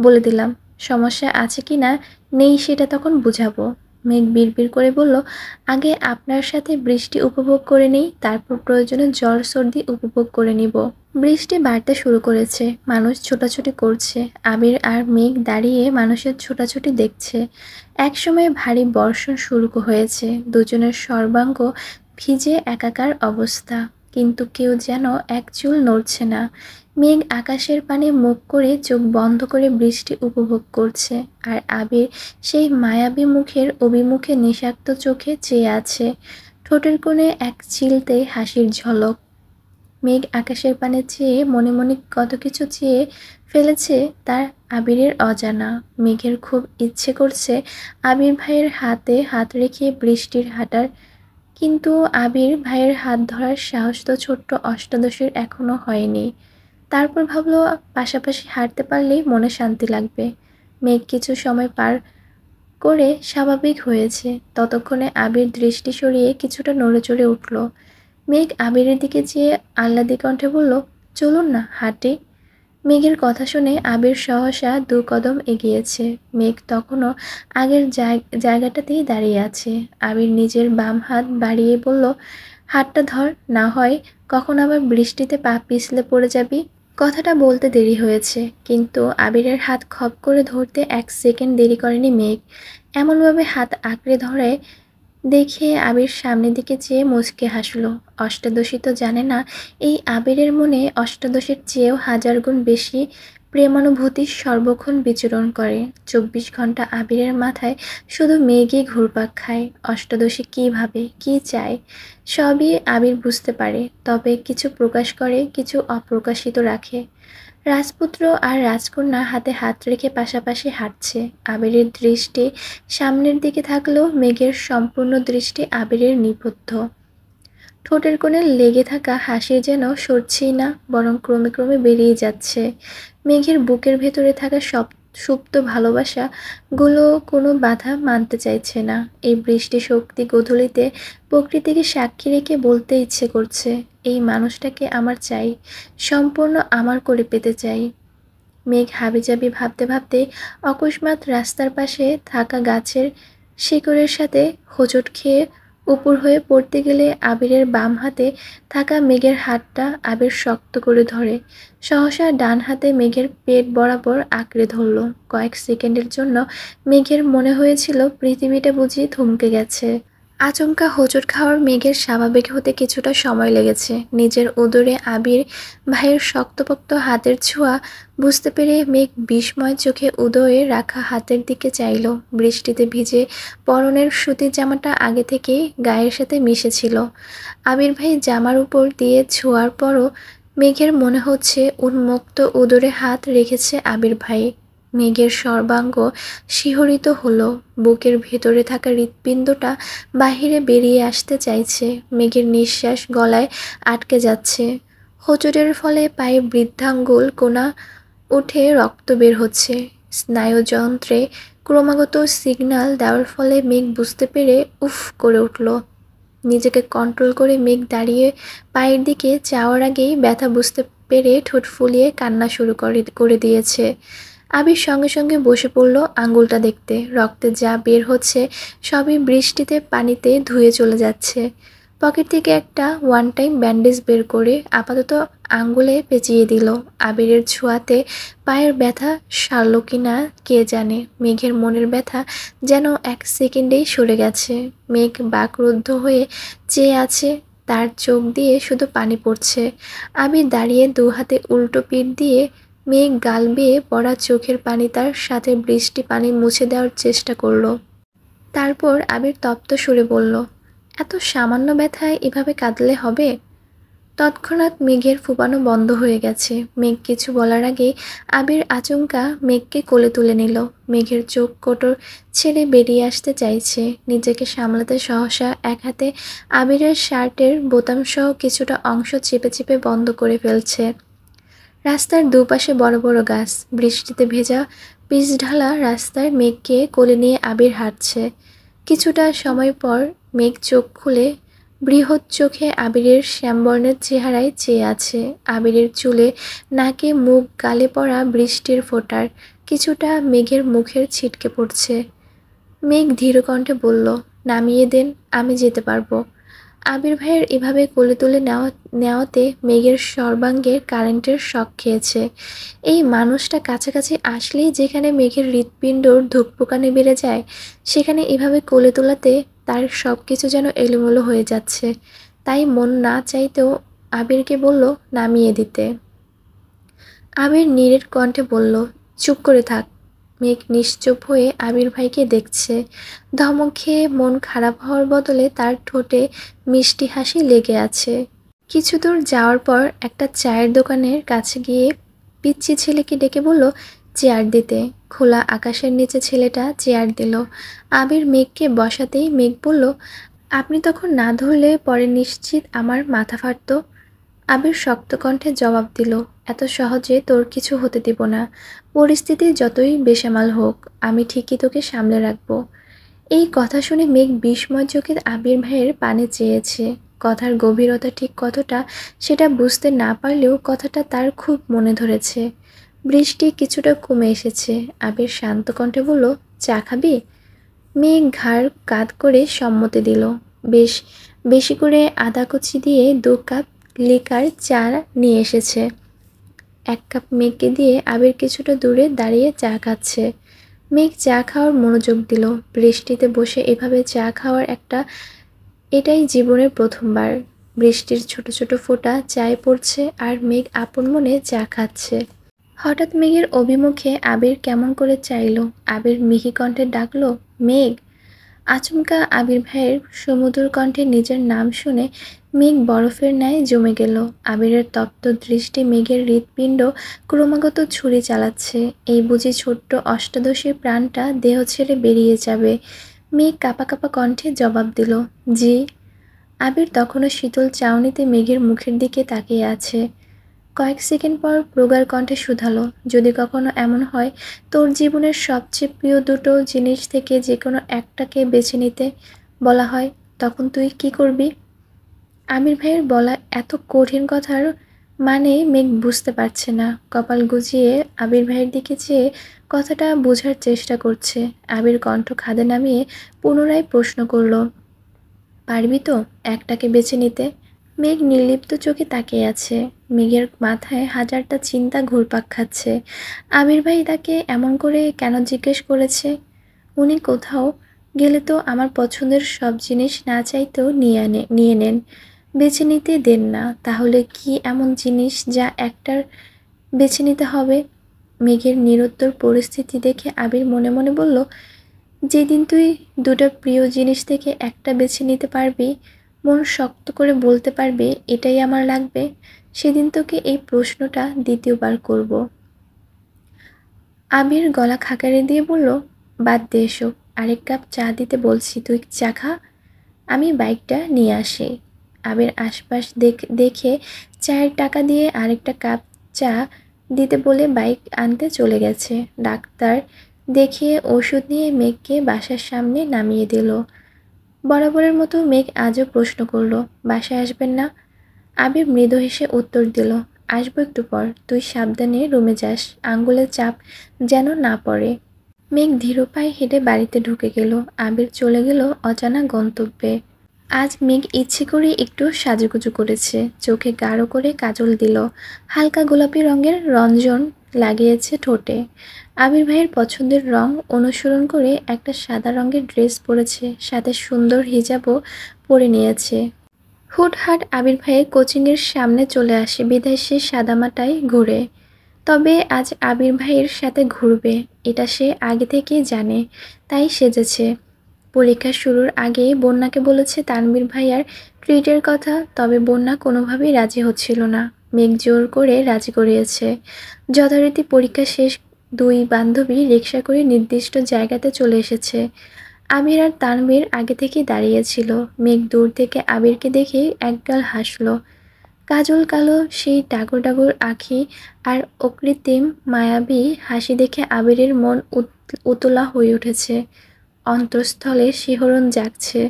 বলে দিলাম। সমস্যা আছে কি না নেই সেটা তখন বুঝাবো। মেঘ বিড়বিড় করে বলল, আগে আপনার সাথে বৃষ্টি উপভোগ করে নেই, তারপর প্রয়োজনে জ্বর সর্দি উপভোগ করে নিব। বৃষ্টি বাড়তে শুরু করেছে। মানুষ ছোটাছুটি করছে। আবির আর মেঘ দাঁড়িয়ে মানুষের ছোটাছুটি দেখছে। একসময় ভারী বর্ষণ শুরু হয়েছে। দুজনের সর্বাঙ্গ ভিজে একাকার অবস্থা, কিন্তু কেউ যেন এক চুল নড়ছে না। মেঘ আকাশের পানে মুখ করে চোখ বন্ধ করে বৃষ্টি উপভোগ করছে, আর আবির সেই মায়াবী মুখের অভিমুখে নিষাক্ত চোখে চেয়ে আছে। ঠোঁটের কোণে এক চিলতে হাসির ঝলক। মেঘ আকাশের পানে চেয়ে মনে মনে কত কিছু চেয়ে ফেলেছে, তার আবিরের অজানা। মেঘের খুব ইচ্ছে করছে আবির ভাইয়ের হাতে হাত রেখে বৃষ্টির হাঁটার, কিন্তু আবির ভাইয়ের হাত ধরার সাহস তো ছোট্ট অষ্টাদশের এখনো হয়নি। তারপর ভাবলো, পাশাপাশি হাঁটতে পারলেই মনে শান্তি লাগবে। মেঘ কিছু সময় পার করে স্বাভাবিক হয়েছে। ততক্ষণে আবির দৃষ্টি সরিয়ে কিছুটা নড়েচড়ে উঠল। মেঘ আবিরের দিকে চেয়ে আহ্লাদী কণ্ঠে বলল, চলুন না হাঁটি। মেঘের কথা শুনে আবির সহসা 2 কদম এগিয়েছে। মেঘ তখনও আগের জায়গাটাতেই দাঁড়িয়ে আছে। আবির নিজের বাম হাত বাড়িয়ে বলল, হাতটা ধর, না হয় কখন আবার বৃষ্টিতে পা পিছলে পড়ে যাবি। কথাটা বলতে দেরি হয়েছে, কিন্তু আবিরের হাত খপ করে ধরতে 1 সেকেন্ড দেরি করেনি মেঘ। এমনভাবে হাত আঁকড়ে ধরে দেখে আবির সামনের দিকে চেয়ে মুচকে হাসলো। অষ্টাদশী তো জানে না এই আবিরের মনে অষ্টাদশীর চেয়েও 1000 গুণ বেশি প্রেমানুভূতি সর্বক্ষণ বিচরণ করে। 24 ঘন্টা আবিরের মাথায় শুধু মেঘই ঘুরপাক খায়। অষ্টাদশী কী ভাবে, কী চায়, সবই আবির বুঝতে পারে। তবে কিছু প্রকাশ করে, কিছু অপ্রকাশিত রাখে। রাজপুত্র আর রাজকন্যা হাতে হাত রেখে পাশাপাশি হাঁটছে। আবিরের দৃষ্টি সামনের দিকে থাকলেও মেঘের সম্পূর্ণ দৃষ্টি আবিরের নিবদ্ধ। ঠোঁটের কোণে লেগে থাকা হাসি যেন সরছেই না, বরং ক্রমে ক্রমে বেরিয়ে যাচ্ছে। মেঘের বুকের ভেতরে থাকা সব সুপ্ত ভালোবাসা গুলো কোনো বাধা মানতে চাইছে না। এই বৃষ্টি শক্তি গোধূলিতে প্রকৃতিকে সাক্ষী রেখে বলতে ইচ্ছে করছে, এই মানুষটাকে আমার চাই, সম্পূর্ণ আমার করে পেতে চাই। মেঘ হাবিজাবি ভাবতে ভাবতে অকস্মাৎ রাস্তার পাশে থাকা গাছের শিকড়ের সাথে হোঁচট খেয়ে উপর হয়ে পড়তে গেলে আবিরের বাম হাতে থাকা মেঘের হাতটা আবির শক্ত করে ধরে সহসা ডান হাতে মেঘের পেট বরাবর আঁকড়ে ধরল। কয়েক সেকেন্ডের জন্য মেঘের মনে হয়েছিল পৃথিবীটা বুঝি থমকে গেছে। আচমকা হোঁচট খাওয়ার মেঘের স্বাভাবিক হতে কিছুটা সময় লেগেছে। নিজের উদরে আবির ভাইয়ের শক্তপোক্ত হাতের ছোঁয়া বুঝতে পেরে মেঘ বিস্ময় চোখে উদয়ে রাখা হাতের দিকে চাইল। বৃষ্টিতে ভিজে পরনের সুতির জামাটা আগে থেকেই গায়ের সাথে মিশেছিল। আবির ভাই জামার উপর দিয়ে ছোঁয়ার পরও মেঘের মনে হচ্ছে উন্মুক্ত উদরে হাত রেখেছে আবির ভাই। মেঘের সর্বাঙ্গ শিহরিত হলো। বুকের ভেতরে থাকা হৃৎপিণ্ডটা বাহিরে বেরিয়ে আসতে চাইছে। মেঘের নিঃশ্বাস গলায় আটকে যাচ্ছে। হোঁচটের ফলে পায়ে বৃদ্ধাঙ্গুল কোণা উঠে রক্ত বের হচ্ছে। স্নায়ুযন্ত্রে ক্রমাগত সিগন্যাল দেওয়ার ফলে মেঘ বুঝতে পেরে উফ করে উঠল। নিজেকে কন্ট্রোল করে মেঘ দাঁড়িয়ে পায়ের দিকে যাওয়ার আগেই ব্যথা বুঝতে পেরে ঠোঁট ফুলিয়ে কান্না শুরু করে দিয়েছে। আবির সঙ্গে সঙ্গে বসে পড়ল আঙুলটা দেখতে। রক্তে যা বের হচ্ছে সবই বৃষ্টিতে পানিতে ধুয়ে চলে যাচ্ছে। পকেট থেকে একটা ওয়ান টাইম ব্যান্ডেজ বের করে আপাতত আঙ্গুলে পেঁচিয়ে দিল। আবিরের ছোঁয়াতে পায়ের ব্যথা সারল কিনা কে জানে। মেঘের মনের ব্যথা যেন এক সেকেন্ডেই সরে গেছে। মেঘ বাকরুদ্ধ হয়ে চেয়ে আছে, তার চোখ দিয়ে শুধু পানি পড়ছে। আবির দাঁড়িয়ে দু হাতে উল্টো পিঠ দিয়ে মেঘ গাল বেয়ে পড়া চোখের পানি তার সাথে বৃষ্টি পানি মুছে দেওয়ার চেষ্টা করলো। তারপর আবির তপ্ত সুরে বলল, এত সামান্য ব্যথায় এভাবে কাঁদলে হবে? তৎক্ষণাৎ মেঘের ফুপানো বন্ধ হয়ে গেছে। মেঘ কিছু বলার আগেই আবির আচমকা মেঘকে কোলে তুলে নিল। মেঘের চোখ কোটর ছেড়ে বেরিয়ে আসতে চাইছে। নিজেকে সামলাতে সহসা এক হাতে আবিরের শার্টের বোতামসহ কিছুটা অংশ চেপে চেপে বন্ধ করে ফেলছে। রাস্তার দুপাশে বড় বড় গাছ। বৃষ্টিতে ভেজা পিচ ঢালা রাস্তায় মেঘকে কোলে নিয়ে আবির হাঁটছে। কিছুটা সময় পর মেঘ চোখ খুলে বৃহৎ চোখে আবিরের শ্যামবর্ণের চেহারায় চেয়ে আছে। আবিরের চুলে, নাকে, মুখ, গালে পড়া বৃষ্টির ফোঁটার কিছুটা মেঘের মুখের ছিটকে পড়ছে। মেঘ ধীর কণ্ঠে বলল, নামিয়ে দেন, আমি যেতে পারবো। আবির ভাইয়ের এভাবে কোলে তুলে নেওয়াতে মেঘের সর্বাঙ্গে কারেন্টের শক খেয়েছে। এই মানুষটা কাছাকাছি আসলেই যেখানে মেঘের হৃৎপিণ্ডর ধুকপুকানি বেড়ে যায়, সেখানে এভাবে কোলে তোলাতে তার সব কিছু যেন এলোমেলো হয়ে যাচ্ছে। তাই মন না চাইতেও আবিরকে বলল নামিয়ে দিতে। আবির নীরের কণ্ঠে বলল, চুপ করে থাক। মেঘ নিশ্চুপ হয়ে আবির ভাইকে দেখছে। ধমক খেয়ে মন খারাপ হওয়ার বদলে তার ঠোঁটে মিষ্টি হাসি লেগে আছে। কিছু দূর যাওয়ার পর একটা চায়ের দোকানের কাছে গিয়ে পিচ্চি ছেলেকে ডেকে বলল চেয়ার দিতে। খোলা আকাশের নিচে ছেলেটা চেয়ার দিল। আবির মেঘকে বসাতেই মেঘ বলল, আপনি তখন না ধরলে পরে নিশ্চিত আমার মাথা ফাটত। আবির শক্ত কণ্ঠে জবাব দিল, এত সহজে তোর কিছু হতে দিব না। পরিস্থিতি যতই বেসামাল হোক, আমি ঠিকই তোকে সামলে রাখবো। এই কথা শুনে মেঘ বিস্ময় চোখে আবির ভাইয়ের পানে চেয়েছে। কথার গভীরতা ঠিক কতটা সেটা বুঝতে না পারলেও কথাটা তার খুব মনে ধরেছে। বৃষ্টি কিছুটা কমে এসেছে। আবির শান্ত কণ্ঠে বলল, চা খাবি? মেঘ ঘাড় কাত করে সম্মতি দিল। বেশ বেশি করে আদা কুচি দিয়ে 2 কাপ লিকার চা নিয়ে এসেছে। 1 কাপ মেঘকে দিয়ে আবির কিছুটা দূরে দাঁড়িয়ে চা খাচ্ছে। মেঘ চা খাওয়ার মনোযোগ দিল। বৃষ্টিতে বসে এভাবে চা খাওয়ার এটাই জীবনের প্রথমবার। বৃষ্টির ছোট ছোট ফোঁটা চায়ে পড়ছে আর মেঘ আপন মনে চা খাচ্ছে। হঠাৎ মেঘের অভিমুখে আবির কেমন করে চাইল। আবির মিহি কণ্ঠে ডাকলো, মেঘ। আচমকা আবির ভাইয়ের সুমধুর কণ্ঠে নিজের নাম শুনে মেঘ বরফের ন্যায় জমে গেল। আবিরের তপ্ত দৃষ্টি মেঘের হৃৎপিণ্ড ক্রমাগত ছুরি চালাচ্ছে। এই বুঝি ছোট্ট অষ্টাদশীর প্রাণটা দেহ ছেড়ে বেরিয়ে যাবে। মেঘ কাঁপা কাঁপা কণ্ঠে জবাব দিল, জি। আবির তখনও শীতল চাউনিতে মেঘের মুখের দিকে তাকিয়ে আছে। কয়েক সেকেন্ড পর প্রগাঢ় কণ্ঠে শুধালো, যদি কখনো এমন হয় তোর জীবনের সবচেয়ে প্রিয় দুটো জিনিস থেকে যে কোনো একটাকে বেছে নিতে বলা হয়, তখন তুই কি করবি? আবির ভাইয়ের বলা এত কঠিন কথার মানে মেঘ বুঝতে পারছে না। কপাল গুজিয়ে আবির ভাইয়ের দিকে চেয়ে কথাটা বোঝার চেষ্টা করছে। আবির কণ্ঠ খাদে নামিয়ে পুনরায় প্রশ্ন করল, পারবি তো একটাকে বেছে নিতে? মেঘ নির্লিপ্ত চোখে তাকিয়ে আছে। মেঘের মাথায় হাজারটা চিন্তা ঘুরপাক খাচ্ছে। আবির ভাই তাকে এমন করে কেন জিজ্ঞেস করেছে? উনি কোথাও গেলে তো আমার পছন্দের সব জিনিস না চাইতেও নিয়ে নেন, বেছে নিতে দেন না। তাহলে কি এমন জিনিস যা একটার বেছে নিতে হবে? মেঘের নিরুত্তর পরিস্থিতি দেখে আবির মনে মনে বলল, যেদিন তুই দুটো প্রিয় জিনিস থেকে একটা বেছে নিতে পারবি, মন শক্ত করে বলতে পারবে এটাই আমার লাগবে, সেদিন তোকে এই প্রশ্নটা দ্বিতীয়বার করব। আবির গলা খাকারি দিয়ে বলল, বাদ দে এসব, আরেক কাপ চা দিতে বলছি, তুই চা খা, আমি বাইকটা নিয়ে আসি। আবির আশপাশ দেখে চায়ের টাকা দিয়ে আরেকটা কাপ চা দিতে বলে বাইক আনতে চলে গেছে। ডাক্তার দেখিয়ে ওষুধ নিয়ে মেঘকে বাসার সামনে নামিয়ে দিল। বরাবরের মতো মেঘ আজও প্রশ্ন করল, বাসায় আসবেন না? আবির মৃদু হেসে উত্তর দিল, আসবো একটু পর, তুই সাবধানে রুমে যাস, আঙ্গুলের চাপ যেন না পড়ে। মেঘ ধীর পায়ে হেঁটে বাড়িতে ঢুকে গেল। আবির চলে গেল অজানা গন্তব্যে। আজ মেঘ ইচ্ছে করে একটু সাজুগুজু করেছে, চোখে গাঢ় করে কাজল দিল, হালকা গোলাপি রঙের রঞ্জন লাগিয়েছে ঠোঁটে। আবির ভাইয়ের পছন্দের রং অনুসরণ করে একটা সাদা রঙের ড্রেস পরেছে, সাথে সুন্দর হিজাবও পরে নিয়েছে। হুটহাট আবির ভাইয়ের কোচিংয়ের সামনে চলে আসে বিধায় সে সাদামাটায় ঘুরে। তবে আজ আবির ভাইয়ের সাথে ঘুরবে এটা সে আগে থেকেই জানে, তাই সেজেছে। পরীক্ষা শুরুর আগেই বন্যাকে বলেছে তানভীর ভাইয়ার ট্রিটের কথা, তবে বন্যা কোনোভাবেই রাজি হচ্ছিল না। মেঘ জোর করে রাজি করিয়েছে। যথারীতি পরীক্ষা শেষ, দুই বান্ধবী রিকশা করে নির্দিষ্ট জায়গাতে চলে এসেছে। আবির আর তানভীর আগে থেকেই দাঁড়িয়েছিল। মেঘ দূর থেকে আবিরকে দেখেই একগাল হাসল। কাজল কালো সেই ডাগর ডাগর আঁখি আর অকৃত্রিম মায়াবী হাসি দেখে আবিরের মন উতলা হয়ে উঠেছে। অন্তঃস্থলে শিহরণ জাগছে,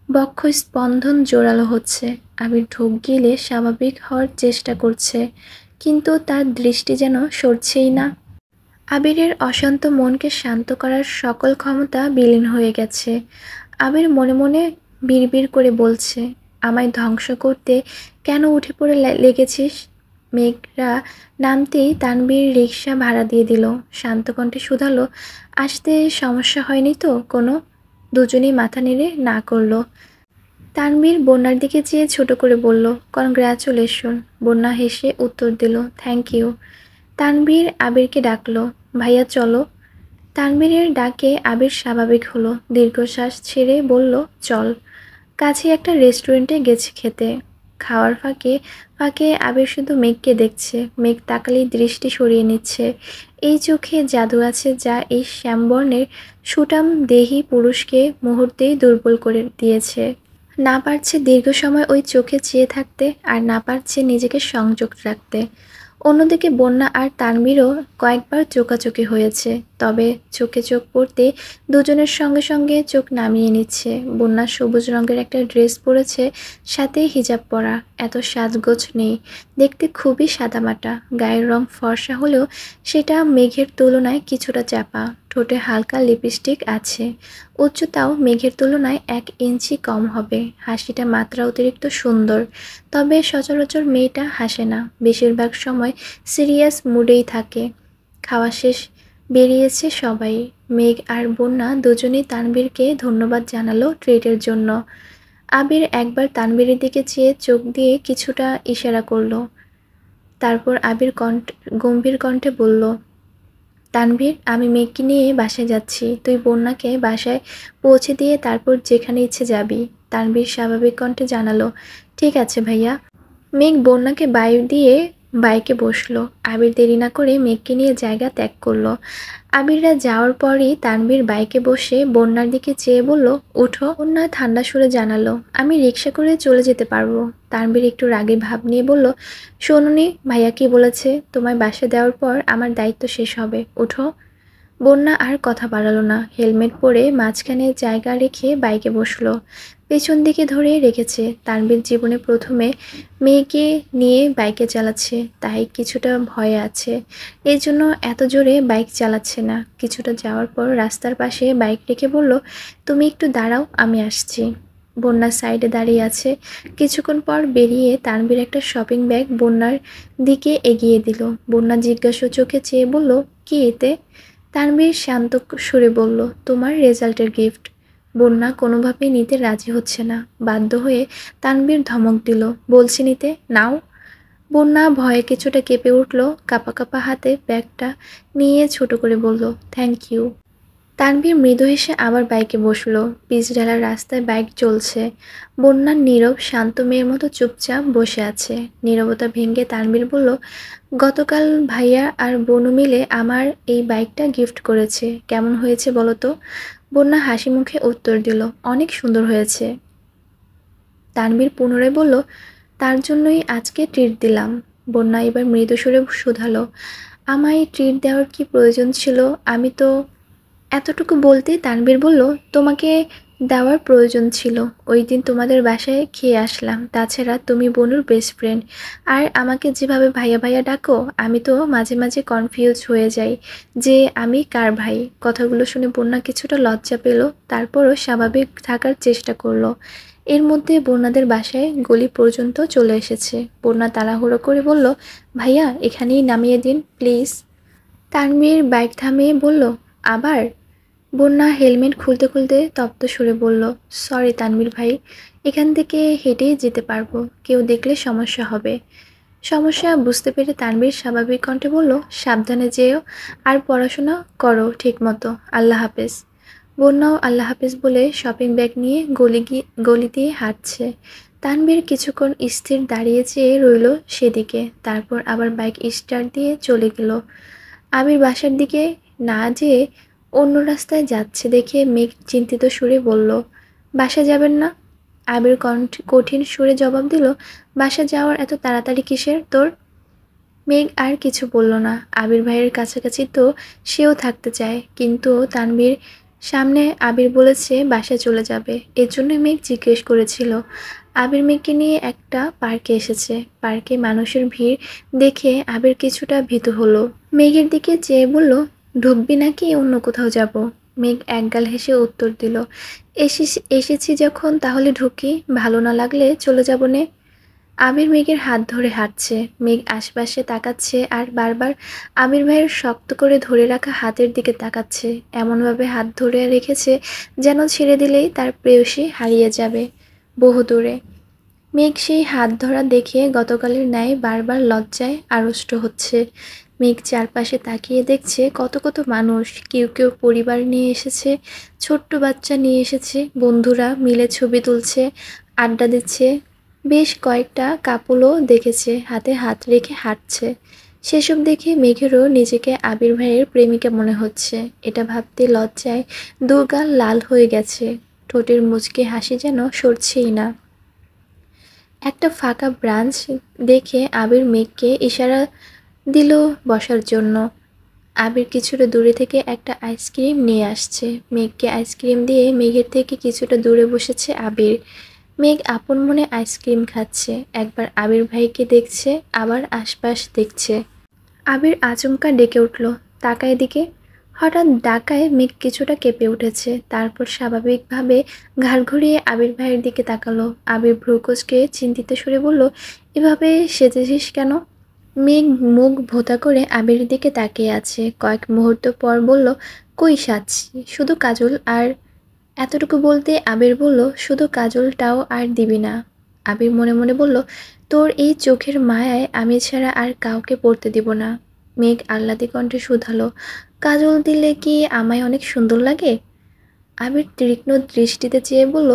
বক্ষ স্পন্দন জোরালো হচ্ছে। আবির ঢোক গিলে স্বাভাবিক হওয়ার চেষ্টা করছে, কিন্তু তার দৃষ্টি যেন সরছেই না। আবিরের অশান্ত মনকে শান্ত করার সকল ক্ষমতা বিলীন হয়ে গেছে। আবির মনে মনে বিড়বিড় করে বলছে, আমায় ধ্বংস করতে কেন উঠে পড়ে লেগেছিস? মেঘরা নামতেই তানবীর রিকশা ভাড়া দিয়ে দিল। শান্ত কণ্ঠে শুধালো, আসতে সমস্যা হয়নি তো কোনো? দুজনেই মাথা নেড়ে না করলো। তানবীর বন্যার দিকে চেয়ে ছোট করে বলল, কনগ্রাচুলেশন। বন্যা হেসে উত্তর দিল, থ্যাংক ইউ। তানবীর আবিরকে ডাকলো, ভাইয়া চলো। তানবীরের ডাকে আবির স্বাভাবিক হলো, দীর্ঘশ্বাস ছেড়ে বলল, চল। কাছে একটা রেস্টুরেন্টে গেছে খেতে। খাওয়ার ফাঁকে ফাঁকে আবির শুধু মেঘকে দেখছে। মেঘ তাকালেই দৃষ্টি সরিয়ে নিচ্ছে। এই চোখে জাদু আছে যা এই শ্যামবর্ণের সুঠাম দেহী পুরুষকে মুহূর্তেই দুর্বল করে দিয়েছে। না পারছে দীর্ঘ সময় ওই চোখে চেয়ে থাকতে, আর না পারছে নিজেকে সংযোগ রাখতে। অন্যদিকে বন্যা আর তানভীরও কয়েকবার চোখাচোখি হয়েছে, তবে চোখে চোখ পড়তে দুজনের সঙ্গে সঙ্গে চোখ নামিয়ে নিচ্ছে। বন্যা সবুজ রঙের একটা ড্রেস পরেছে, সাথে হিজাব পরা, এত সাজগোজ নেই, দেখতে খুবই সাদামাটা। গায়ের রং ফর্সা হলেও সেটা মেঘের তুলনায় কিছুটা চাপা। ঠোঁটে হালকা লিপস্টিক আছে। উচ্চতাও মেঘের তুলনায় 1 ইঞ্চি কম হবে। হাসিটা মাত্রা অতিরিক্ত সুন্দর, তবে সচরাচর মেয়েটা হাসে না, বেশিরভাগ সময় সিরিয়াস মুডেই থাকে। খাওয়া শেষ, বেরিয়েছে সবাই। মেঘ আর বন্যা দুজনেই তানভীরকে ধন্যবাদ জানালো ট্রিটের জন্য। আবির একবার তানভীরের দিকে চেয়ে চোখ দিয়ে কিছুটা ইশারা করলো। তারপর আবির গম্ভীর কণ্ঠে বলল, তানভীর, আমি মেঘকে নিয়ে বাসায় যাচ্ছি, তুই বন্যাকে বাসায় পৌঁছে দিয়ে তারপর যেখানে ইচ্ছে যাবি। তানভীর স্বাভাবিক কণ্ঠে জানালো, ঠিক আছে ভাইয়া। মেঘ বন্যাকে বাই দিয়ে বাইকে বসলো। আবির দেরি না করে মেঘকে নিয়ে জায়গা ত্যাগ করলো। আবিররা যাওয়ার পরই তানভীর বাইকে বসে বন্যার দিকে চেয়ে বলল, উঠো। বন্যা ঠান্ডা সুরে জানালো, আমি রিকশা করে চলে যেতে পারবো। তানভীর একটু রাগী ভাব নিয়ে বলল, শোনোনি, ভাইয়া কি বলেছে, তোমায় বাসা দেওয়ার পর আমার দায়িত্ব শেষ হবে, উঠো। বন্যা আর কথা বাড়ালো না, হেলমেট পরে মাঝখানে জায়গা রেখে বাইকে বসলো। পেছন দিকে ধরে রেখেছে। তানভীর জীবনে প্রথমে মেয়েকে নিয়ে বাইকে চালাচ্ছে, তাই কিছুটা ভয়ে আছে। এই জন্য এত জোরে বাইক চালাচ্ছে না। কিছুটা যাওয়ার পর রাস্তার পাশে বাইক রেখে বলল, তুমি একটু দাঁড়াও, আমি আসছি। বন্যা সাইডে দাঁড়িয়ে আছে। কিছুক্ষণ পর বেরিয়ে তানভীর একটা শপিং ব্যাগ বন্যার দিকে এগিয়ে দিল। বন্যা জিজ্ঞাসা চোখে চেয়ে বলল, কি এতে? তানভীর শান্ত সুরে বলল, তোমার রেজাল্টের গিফট। বন্যা কোনোভাবেই নিতে রাজি হচ্ছে না। বাধ্য হয়ে তানভীর ধমক দিল, বলছি নিতে, নাও। বন্যা ভয়ে কিছুটা কেঁপে উঠল। কাঁপা কাঁপা হাতে ব্যাগটা নিয়ে ছোট করে বলল, থ্যাংক ইউ। তানভীর মৃদু হেসে আবার বাইকে বসলো। পিচ ঢালা রাস্তায় বাইক চলছে। বন্যার নীরব শান্ত মেয়ের মতো চুপচাপ বসে আছে। নীরবতা ভেঙে তানভীর বলল, গতকাল ভাইয়া আর বনু মিলে আমার এই বাইকটা গিফট করেছে, কেমন হয়েছে বলো তো? বন্যা হাসি মুখে উত্তর দিল, অনেক সুন্দর হয়েছে। তানভীর পুনরায় বলল, তার জন্যই আজকে ট্রিট দিলাম। বন্যা এবার মৃদু সুরে শুধালো, আমায় ট্রিট দেওয়ার কি প্রয়োজন ছিল? আমি তো এতটুকু বলতেই তানভীর বলল, তোমাকে দেওয়ার প্রয়োজন ছিল। ওই দিন তোমাদের বাসায় খেয়ে আসলাম। তাছাড়া তুমি বনুর বেস্ট ফ্রেন্ড। আর আমাকে যেভাবে ভাইয়া ভাইয়া ডাকো, আমি তো মাঝে মাঝে কনফিউজ হয়ে যাই যে আমি কার ভাই। কথাগুলো শুনে বন্যা কিছুটা লজ্জা পেল, তারপরও স্বাভাবিক থাকার চেষ্টা করলো। এর মধ্যে বন্যাদের বাসায় গলি পর্যন্ত চলে এসেছে। বন্যা তাড়াহুড়ো করে বলল, ভাইয়া এখানেই নামিয়ে দিন প্লিজ। তানভীর বাইক থামিয়ে বলল, আবার? বন্যা হেলমেট খুলতে খুলতে তপ্ত সুরে বলল, সরি তানভীর ভাই, এখান থেকে হেঁটেই যেতে পারবো, কেউ দেখলে সমস্যা হবে। সমস্যা বুঝতে পেরে তানভীর স্বাভাবিক কণ্ঠে বলল, সাবধানে যেও আর পড়াশোনা করো ঠিক মতো। আল্লাহ হাফেজ। বন্যাও আল্লাহ হাফেজ বলে শপিং ব্যাগ নিয়ে গলি দিয়ে হাঁটছে। তানভীর কিছুক্ষণ স্থির দাঁড়িয়ে চেয়ে রইল সেদিকে, তারপর আবার বাইক স্টার্ট দিয়ে চলে গেল। আবির বাসার দিকে না যেয়ে অন্য রাস্তায় যাচ্ছে দেখে মেঘ চিন্তিত সুরে বলল, বাসা যাবেন না? আবির কঠিন সুরে জবাব দিল, বাসা যাওয়ার এত তাড়াতাড়ি কিসের তোর? মেঘ আর কিছু বলল না। আবির ভাইয়ের কাছাকাছি তো সেও থাকতে চায়, কিন্তু তানভীর সামনে আবির বলেছে বাসায় চলে যাবে, এর জন্যই মেঘ জিজ্ঞেস করেছিল। আবির মেঘকে নিয়ে একটা পার্কে এসেছে। পার্কে মানুষের ভিড় দেখে আবির কিছুটা ভীতু হলো। মেঘের দিকে চেয়ে বলল, ঢুকবি নাকি অন্য কোথাও যাব? মেঘ একগাল হেসে উত্তর দিল, এসেছি যখন তাহলে ঢুকি, ভালো না লাগলে চলে যাব নে। আবির মেঘের হাত ধরে হাঁটছে। মেঘ আশপাশে তাকাচ্ছে আর বারবার আবির ভাইয়ের শক্ত করে ধরে রাখা হাতের দিকে তাকাচ্ছে। এমনভাবে হাত ধরে রেখেছে যেন ছেড়ে দিলেই তার প্রেয়সী হারিয়ে যাবে বহুদূরে। মেঘ সেই হাত ধরা দেখে গতকালের ন্যায় বারবার লজ্জায় আড়ষ্ট হচ্ছে। মেঘ চারপাশে তাকিয়ে দেখছে কত কত মানুষ, কেউ কেউ পরিবার নিয়ে এসেছে, ছোট্ট বাচ্চা নিয়ে এসেছে, বন্ধুরা মিলে ছবি তুলছে, আড্ডা দিচ্ছে। বেশ কয়েকটা কাপলও দেখেছে হাতে হাত রেখে হাঁটছে। সেসব দেখে মেঘেরও নিজেকে আবির ভাইয়ের প্রেমিকা মনে হচ্ছে। এটা ভাবতে লজ্জায় দুগাল লাল হয়ে গেছে। ঠোঁটের মুচকি হাসি যেন সরছেই না। একটা ফাঁকা ব্রাঞ্চ দেখে আবির মেঘকে ইশারা দিল বসার জন্য। আবির কিছুটা দূরে থেকে একটা আইসক্রিম নিয়ে আসছে। মেঘকে আইসক্রিম দিয়ে মেঘের থেকে কিছুটা দূরে বসেছে আবির। মেঘ আপন মনে আইসক্রিম খাচ্ছে, একবার আবির ভাইকে দেখছে, আবার আশপাশ দেখছে। আবির আচমকা ডেকে উঠল, তাকায় দিকে। হঠাৎ ডাকায় মেঘ কিছুটা কেঁপে উঠেছে, তারপর স্বাভাবিকভাবে ঘাড় ঘুরিয়ে আবির ভাইয়ের দিকে তাকালো। আবির ভ্রু কুঁচকে চিন্তিত সুরে বলল, এভাবে সেজেছিস কেন? মেঘ মুখ ভোঁতা করে আবিরের দিকে তাকিয়ে আছে। কয়েক মুহূর্ত পর বলল, কই সাজছি, শুধু কাজল আর। এতটুকু বলতে আবির বলল, শুধু কাজলটাও আর দিবি না? আবির মনে মনে বলল, তোর এই চোখের মায়ায় আমি ছাড়া আর কাউকে পড়তে দিব না। মেঘ আহ্লাদে কণ্ঠে শুধালো, কাজল দিলে কি আমায় অনেক সুন্দর লাগে? আবির তীক্ষ্ণ দৃষ্টিতে চেয়ে বলল,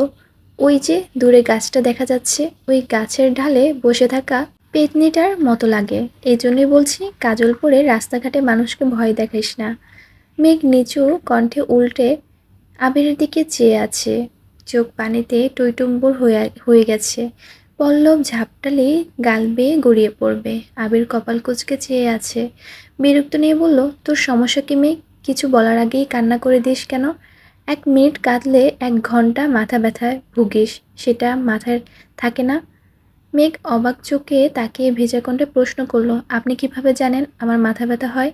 ওই যে দূরে গাছটা দেখা যাচ্ছে, ওই গাছের ঢালে বসে থাকা পেতনিটার মতো লাগে। এই জন্যই বলছি, কাজল পরে রাস্তাঘাটে মানুষকে ভয় দেখাইস না। মেঘ নিচু কণ্ঠে উল্টে আবিরের দিকে চেয়ে আছে। চোখ পানিতে টইটুম্বুর হয়ে গেছে। পল্লব ঝাপটালে গাল বেয়ে গড়িয়ে পড়বে। আবির কপাল কুঁচকে চেয়ে আছে। বিরক্ত নিয়ে বলল, তোর সমস্যা কি মেঘ? কিছু বলার আগেই কান্না করে দিস কেন? 1 মিনিট কাঁদলে 1 ঘন্টা মাথা ব্যথায় ভুগিস, সেটা মাথায় থাকে না? মেঘ অবাক চোখে তাকিয়ে ভেজা কণ্ঠে প্রশ্ন করল, আপনি কিভাবে জানেন আমার মাথা ব্যথা হয়?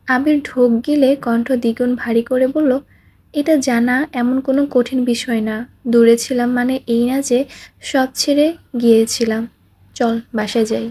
আবির ঢোক গিলে কণ্ঠ দ্বিগুণ ভারী করে বলল, এটা জানা এমন কোনো কঠিন বিষয় না। দূরে ছিলাম মানে এই না যে সব ছেড়ে গিয়েছিলাম। চল বাসায় যাই।